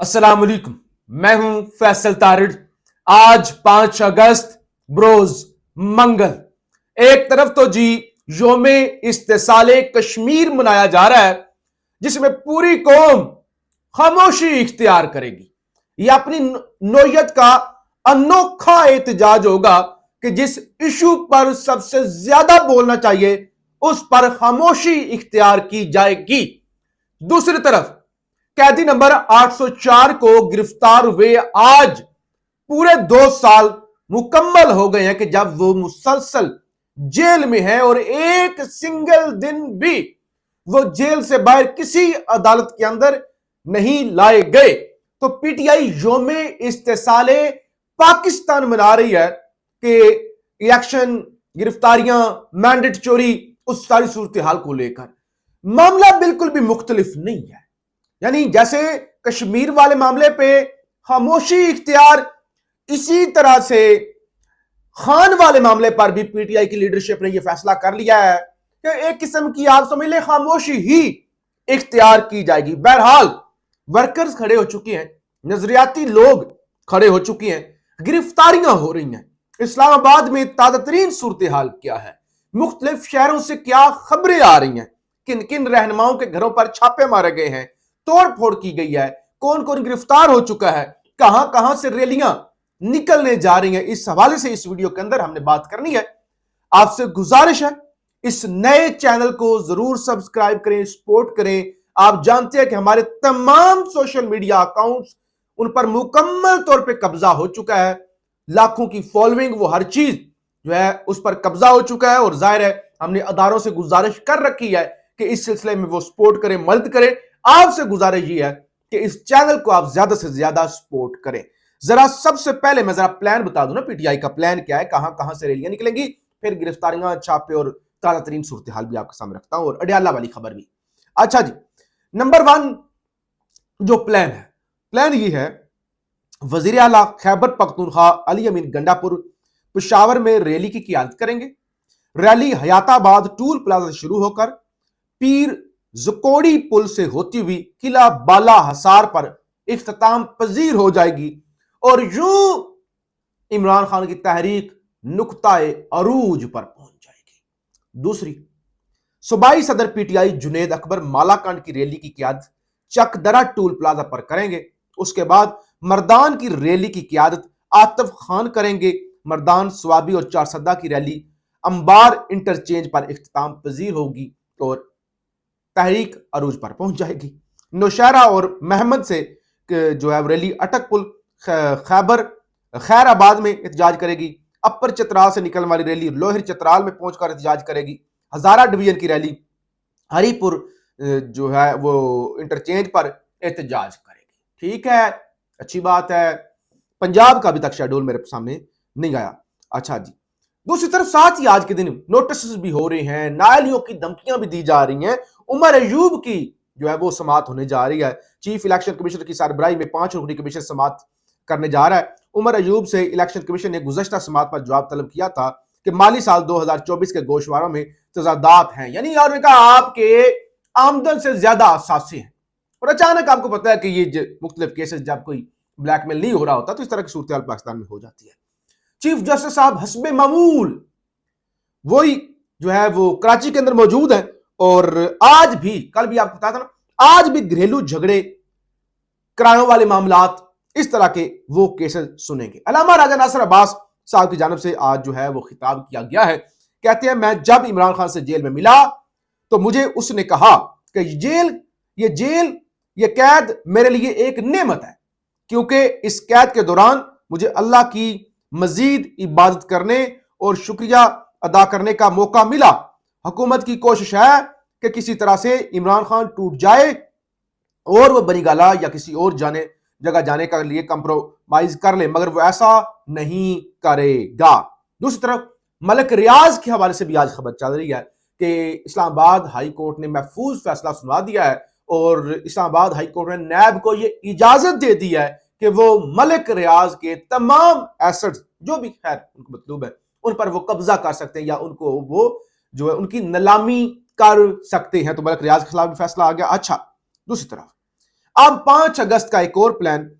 अस्सलाम वालेकुम। मैं हूं फैसल तारिड़। आज 5 अगस्त बरोज मंगल। एक तरफ तो जी योमे इस्तेसाले कश्मीर मनाया जा रहा है, जिसमें पूरी कौम खामोशी इख्तियार करेगी। यह अपनी नौयत का अनोखा एहतजाज होगा कि जिस इशू पर सबसे ज्यादा बोलना चाहिए उस पर खामोशी इख्तियार की जाएगी। दूसरी तरफ कैदी नंबर 804 को गिरफ्तार हुए आज पूरे 2 साल मुकम्मल हो गए हैं कि जब वो मुसलसल जेल में है और एक सिंगल दिन भी वो जेल से बाहर किसी अदालत के अंदर नहीं लाए गए। तो पीटीआई योमे इस्तेसाले पाकिस्तान मना रही है कि इलेक्शन, गिरफ्तारियां, मैंडेट चोरी, उस सारी सूरत हाल को लेकर मामला बिल्कुल भी मुख्तलिफ नहीं है। यानी जैसे कश्मीर वाले मामले पे खामोशी इख्तियार, इसी तरह से खान वाले मामले पर भी पीटीआई की लीडरशिप ने यह फैसला कर लिया है कि एक किस्म की आप समझ ले खामोशी ही इख्तियार की जाएगी। बहरहाल वर्कर्स खड़े हो चुके हैं, नजरियाती लोग खड़े हो चुके हैं, गिरफ्तारियां हो रही हैं। इस्लामाबाद में ताजा तरीन सूरत हाल क्या है, मुख्तलिफ शहरों से क्या खबरें आ रही हैं, किन किन रहनुमाओं के घरों पर छापे मारे गए हैं, तोड़ फोड़ की गई है, कौन कौन गिरफ्तार हो चुका है, कहां कहां से रैलियां निकलने जा रही हैं, इस हवाले से इस वीडियो के अंदर हमने बात करनी है। आपसे गुजारिश है इस नए चैनल को जरूर सब्सक्राइब करें, सपोर्ट करें। आप जानते हैं कि हमारे तमाम सोशल मीडिया अकाउंट्स, उन पर मुकम्मल तौर पे कब्जा हो चुका है। लाखों की फॉलोइंग, वो हर चीज जो है उस पर कब्जा हो चुका है। और जाहिर है हमने अदारों से गुजारिश कर रखी है कि इस सिलसिले में वो सपोर्ट करें, मदद करें। आपसे गुजारिश ये है कि इस चैनल को आप ज्यादा से ज्यादा सपोर्ट करें। जरा सबसे पहले मैं जरा प्लान बता दूं ना, पीटीआई का प्लान क्या है, कहां कहां से रैलियां निकलेंगी, फिर गिरफ्तारियां, छापे और ताजा तरीन सूरत हाल भी आपके सामने रखता हूं, और अडियाला वाली खबर भी। अच्छा जी, नंबर 1 जो प्लान है, प्लान ये है, वजीर आला खैबर पख्तूनख्वा अली अमीन गंडापुर पेशावर में रैली की क़ियादत करेंगे। रैली हयाताबाद टूल प्लाजा से शुरू होकर पीर ज़कोड़ी पुल से होती हुई किला बाला हसार पर इख्तिताम पजीर हो जाएगी और यूं इमरान खान की तहरीक नुक्ताए अरूज पर पहुंच जाएगी। दूसरी, सूबाई सदर पीटीआई जुनेद अकबर मालाकांड की रैली की क़ियादत चकदरा टूल प्लाजा पर करेंगे। उसके बाद मर्दान की रैली की क़ियादत आतिफ खान करेंगे। मर्दान, स्वाबी और चारसदा की रैली अंबार इंटरचेंज पर इख्तिताम पजीर होगी और तहरीक अरूज पर पहुंच जाएगी। नौशहरा और महमद से जो है रैली अटक पुल खैबर खैराबाद में एहतजाज करेगी। अपर चतराल से निकलने वाली रैली लोहिर चतराल में पहुंचकर एहतजाज करेगी। हजारा डिवीजन की रैली हरीपुर जो है वो इंटरचेंज पर एहतजाज करेगी। ठीक है, अच्छी बात है। पंजाब का अभी तक शेड्यूल मेरे सामने नहीं आया। अच्छा जी, दूसरी तरफ साथ ही आज के दिन नोटिस भी हो रहे हैं, नाअहलियों की धमकियां भी दी जा रही हैं। उमर अयूब की जो है वो समाअत होने जा रही है। चीफ इलेक्शन कमिश्नर की सरबराही में 5 रुकनी कमीशन समाअत करने जा रहा है। उमर अयूब से इलेक्शन कमीशन ने गुज़श्ता समाअत पर जवाब तलब किया था कि माली साल 2024 के गोशवारों में तजादात हैं, यानी उन्होंने कहा आपके आमदन से ज्यादा असासे हैं। और अचानक आपको पता है कि ये मुख्तलिफ केसेस जब कोई ब्लैकमेल नहीं हो रहा होता तो इस तरह की सूरत हाल पाकिस्तान में हो जाती है। चीफ जस्टिस साहब हस्बे मामूल वही जो है वो कराची के अंदर मौजूद है और आज भी, कल भी आपको बताया था ना, आज भी घरेलू झगड़े, किरायों वाले मामलात, इस तरह के वो केसेस सुनेंगे। अल्लामा राजा नासिर अब्बास साहब की जानब से आज जो है वो खिताब किया गया है। कहते हैं, मैं जब इमरान खान से जेल में मिला तो मुझे उसने कहा कि ये कैद मेरे लिए एक नेमत है, क्योंकि इस कैद के दौरान मुझे अल्लाह की मजीद इबादत करने और शुक्रिया अदा करने का मौका मिला। हुकूमत की कोशिश है कि किसी तरह से इमरान खान टूट जाए और वह बनीगाला या किसी और जगह जाने का लिए कंप्रोमाइज कर ले, मगर वो ऐसा नहीं करेगा। दूसरी तरफ मलिक रियाज के हवाले से भी आज खबर चल रही है कि इस्लामाबाद हाई कोर्ट ने महफूज फैसला सुना दिया है और इस्लामाबाद हाई कोर्ट ने नैब को यह इजाजत दे दी है कि वो मलिक रियाज के तमाम एसेट्स जो भी खैर उनको मतलूब है उन पर वो कब्जा कर सकते हैं या उनको वो जो है उनकी नीलामी कर सकते हैं। तो मलिक रियाज के खिलाफ भी फैसला आ गया। अच्छा, दूसरी तरफ अब 5 अगस्त का एक और प्लान,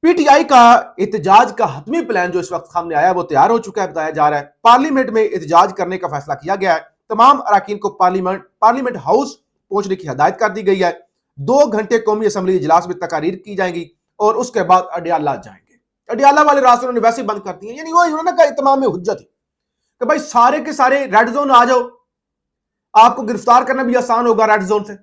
पीटीआई का एहतजाज का हतमी प्लान जो इस वक्त सामने आया वो तैयार हो चुका है, बताया जा रहा है। पार्लियामेंट में एहतजाज करने का फैसला किया गया है। तमाम अरकान को पार्लियामेंट हाउस पहुंचने की हिदायत कर दी गई है। 2 घंटे कौमी असम्बली इजलास में तकारीर की जाएंगी और उसके बाद अडियाला जाएंगे। अडियाला वाले रास्ते उन्होंने वैसे ही बंद कर दिए, यानी वो उन्होंने कहा इत्माम में हुज्जत है कि भाई सारे के सारे रेड जोन आ जाओ, आपको गिरफ्तार करना भी आसान होगा रेड जोन से,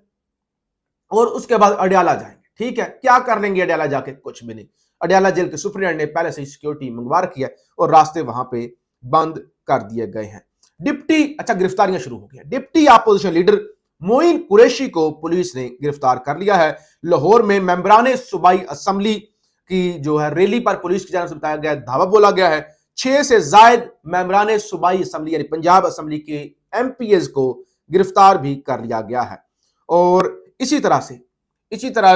और उसके बाद अडियाला जाएंगे। ठीक है, क्या कर लेंगे अडियाला जाके? कुछ भी नहीं। अडियाला जेल के सुप्रीडेंट ने पहले से ही सिक्योरिटी मंगवा रखी है और रास्ते वहां पे बंद कर दिए गए हैं। गिरफ्तारियां शुरू हो गई। Deputy opposition leader Moin Qureshi को पुलिस ने गिरफ्तार कर लिया है। लाहौर में मेंबराने सूबाई असेंबली की जो है रैली पर पुलिस की जानिब से बताया गया धावा बोला गया है। 6 से जायद मेंबराने सूबाई असेंबली यानी पंजाब असेंबली के एमपीएस को गिरफ्तार भी कर लिया गया है। और इसी तरह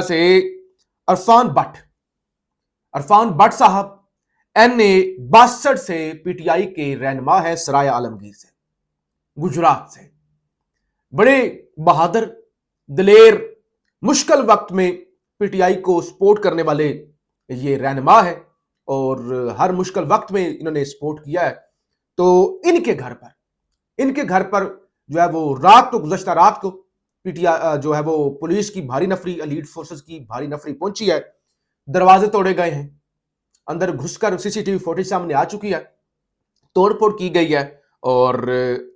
से अरफान भट्ट साहब NA 62 से पीटीआई के रहनुमा है, सराय आलमगीर से, गुजरात से। बड़े बहादुर, दिलेर, मुश्किल वक्त में पीटीआई को सपोर्ट करने वाले ये रहनुमा है और हर मुश्किल वक्त में इन्होंने सपोर्ट किया है। तो इनके घर पर जो है वो गुज़श्ता रात को पीटीआई जो है वो पुलिस की भारी नफरी, एलीट फोर्सेस की भारी नफरी पहुंची है। दरवाजे तोड़े गए हैं, अंदर घुसकर सीसीटीवी फुटेज सामने आ चुकी है, तोड़फोड़ की गई है और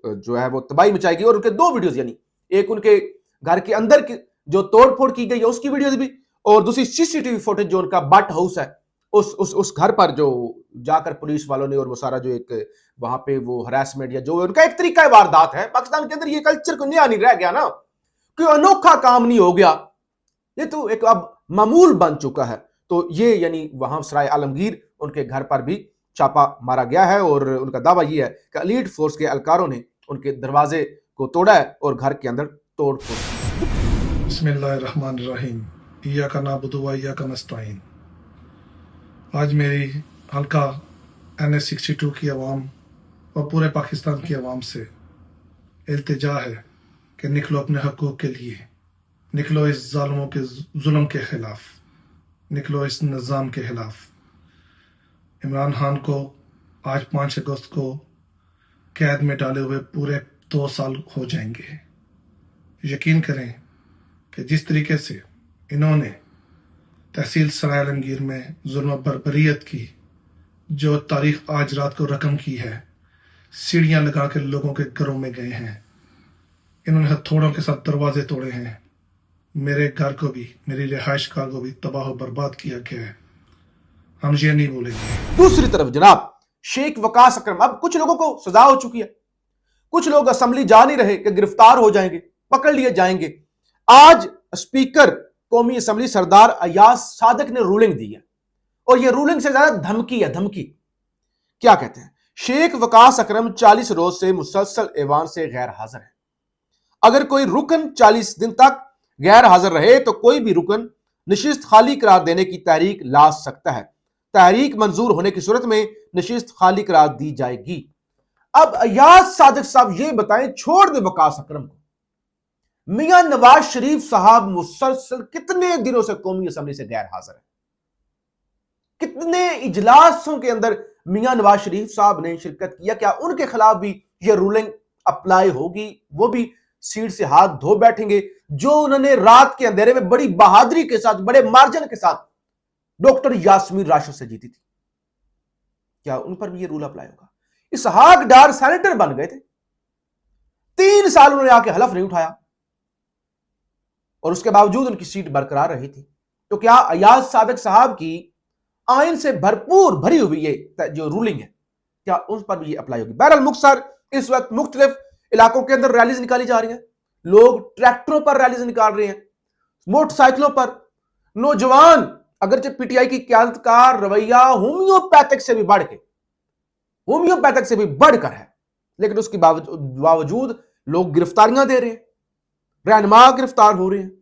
जो है वो तबाही मचाई गई। और उनके 2 वीडियोस, यानी एक उनके घर के अंदर की जो तोड़फोड़ की गई है उसकी वीडियोस भी, और दूसरी सीसीटीवी फुटेज जो उनका बट हाउस है उस घर पर जो जाकर पुलिस वालों ने, और वो सारा जो एक वहां पे वो हरासमेंट या जो उनका एक तरीका वारदात है। पाकिस्तान के अंदर ये कल्चर को नया नहीं रह गया ना, कोई अनोखा काम नहीं हो गया, ये तो एक अब मामूल बन चुका है। तो ये यानी वहां सराय आलमगीर उनके घर पर भी छापा मारा गया है और उनका दावा यह है कि एलीट फोर्स के एहलकारों ने उनके दरवाजे को तोड़ा है और घर के अंदर तोड़ फोड़। बिस्मिल्लाहिर्रहमानिर्रहीम, इय्याका नअबुदु व इय्याका नस्तईन। आज मेरी हल्का NA 62 की आवाम और पूरे पाकिस्तान की आवाम से इल्तिजा है कि निकलो अपने हकूक़ के लिए, निकलो इस जालिमों के जुल्म के खिलाफ, निकलो इस निज़ाम के खिलाफ। इमरान खान को आज 5 अगस्त को कैद में डाले हुए पूरे 2 साल हो जाएंगे। यकीन करें कि जिस तरीके से इन्होंने तहसील सराय आलमगीर में जुल्म बर्बरियत की, जो तारीख आज रात को रकम की है, सीढ़ियां लगा के लोगों के घरों में गए हैं, इन्होंने हथौड़ों के साथ दरवाजे तोड़े हैं, मेरे घर को भी, मेरी रिहाइश गाह को भी तबाह और बर्बाद किया गया है। हम ये नहीं भूलेंगे। दूसरी तरफ जनाब शेख वकास अकरम, अब कुछ लोगों को सजा हो चुकी है, कुछ लोग असेंबली जा नहीं रहे कि गिरफ्तार हो जाएंगे, पकड़ लिए जाएंगे। आज स्पीकर कौमी असेंबली सरदार अयाज सादिक ने रूलिंग दी है और यह रूलिंग से ज्यादा धमकी है। धमकी क्या कहते हैं? शेख वकास अकरम 40 रोज से मुसलसल ऐवान से गैर हाजिर है। अगर कोई रुकन 40 दिन तक गैर हाजिर रहे तो कोई भी रुकन नशिस्त खाली करार देने की तहरीक ला सकता है। तहरीक मंजूर होने की सूरत में नशिस्त खाली करार दी जाएगी। अब अयाज सादिक साहब ये बताएं, छोड़ दे वकास अकरम को, मियां नवाज शरीफ साहब मुसलसल कितने दिनों से कौमी असेंबली से गैर हाजिर है? कितने इजलासों के अंदर मियां नवाज शरीफ साहब ने शिरकत किया? क्या उनके खिलाफ भी यह रूलिंग अप्लाई होगी? वो भी सीट से हाथ धो बैठेंगे जो उन्होंने रात के अंधेरे में बड़ी बहादुरी के साथ, बड़े मार्जिन के साथ डॉक्टर यास्मीन राशिद से जीती थी? क्या उन पर भी ये रूल अप्लाई होगा? इसहाक डार सेनेटर बन गए थे, 3 साल उन्होंने आके हलफ नहीं उठाया और उसके बावजूद उनकी सीट बरकरार रही थी। तो क्या अयाज सादिक साहब की आइन से भरपूर भरी हुई ये जो रूलिंग है, क्या उस पर भी ये अप्लाई होगी? बहरहाल मुख्तार इस वक्त मुख्तलिफ इलाकों के अंदर रैलीज निकाली जा रही हैं, लोग ट्रैक्टरों पर रैलीज निकाल रहे हैं, मोटरसाइकिलों पर। नौजवान, अगरचे पीटीआई की क्यादत का रवैया होम्योपैथिक से भी बढ़कर है, लेकिन उसके बावजूद लोग गिरफ्तारियां दे रहे हैं, रहनुमा गिरफ्तार हो रहे हैं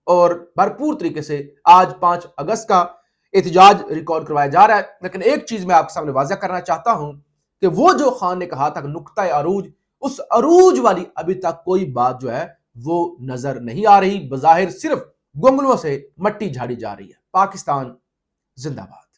और भरपूर तरीके से आज 5 अगस्त का एहतजाज रिकॉर्ड करवाया जा रहा है। लेकिन एक चीज मैं आपके सामने वाज़ेह करना चाहता हूं कि वो जो खान ने कहा था नुक्ता अरूज, उस अरूज वाली अभी तक कोई बात जो है वो नजर नहीं आ रही। बज़ाहिर सिर्फ گونگلوں سے مٹی جھاڑی جا رہی ہے۔ پاکستان زندہ باد۔